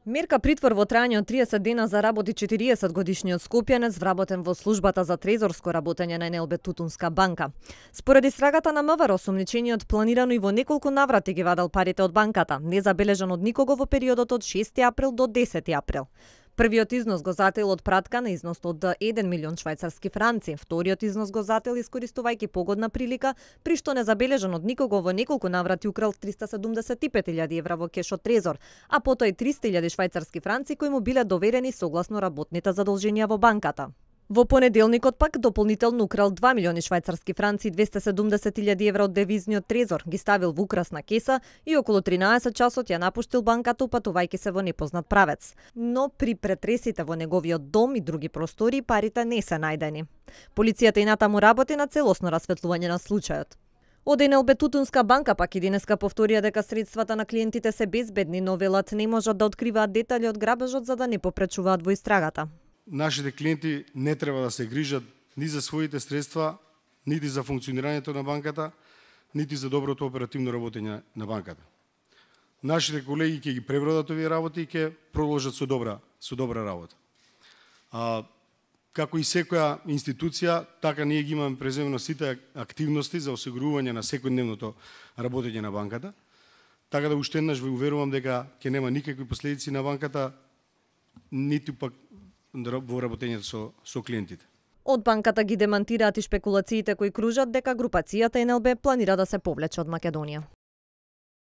Мерка притвор во трајање од 30 дена заработи 40-годишниот скопјанец вработен во службата за трезорско работење на НЛБ Тутунска банка. Според истрагата на МВР, осомничениот планирано и во неколку наврати ги вадел парите од банката, незабележан од никого во периодот од 6 април до 10 април. Првиот износ го зател од пратка на износ од 1 милион швајцарски франци, вториот износ го зател искористувајќи погодна прилика, при што незабележан од никого во неколку наврати украл 375.000 евра во кеш од трезор, а потоа и 300.000 швајцарски франци кои му биле доверени согласно работните задолженија во банката. Во понеделникот пак дополнително украл 2 милиони швајцарски франци и 270.000 евра од девизниот трезор, ги ставил во украсна кеса и околу 13 часот ја напуштил банката упатувајќи се во непознат правец. Но при претресите во неговиот дом и други простори парите не се најдени. Полицијата и натаму работи на целосно расветлување на случајот. Од НЛБ Тутунска банка пак и денеска повторија дека средствата на клиентите се безбедни, но велат не можат да откриваат детали од грабежот за да не попречуваат во истрагата. Нашите клиенти не треба да се грижат ни за своите средства, нити за функционирањето на банката, нити за доброто оперативно работење на банката. Нашите колеги ќе ги пребродат овие работи и ќе продолжат со добра работа. Како и секоја институција, така ние ги имаме преземено сите активности за осигурување на секојдневното работење на банката. Така да уште еднаш ве уверувам дека ќе нема никакви последици на банката, ниту пак во работењето со клиентите. Од банката ги демантираат и шпекулациите кои кружат дека групацијата НЛБ планира да се повлече од Македонија.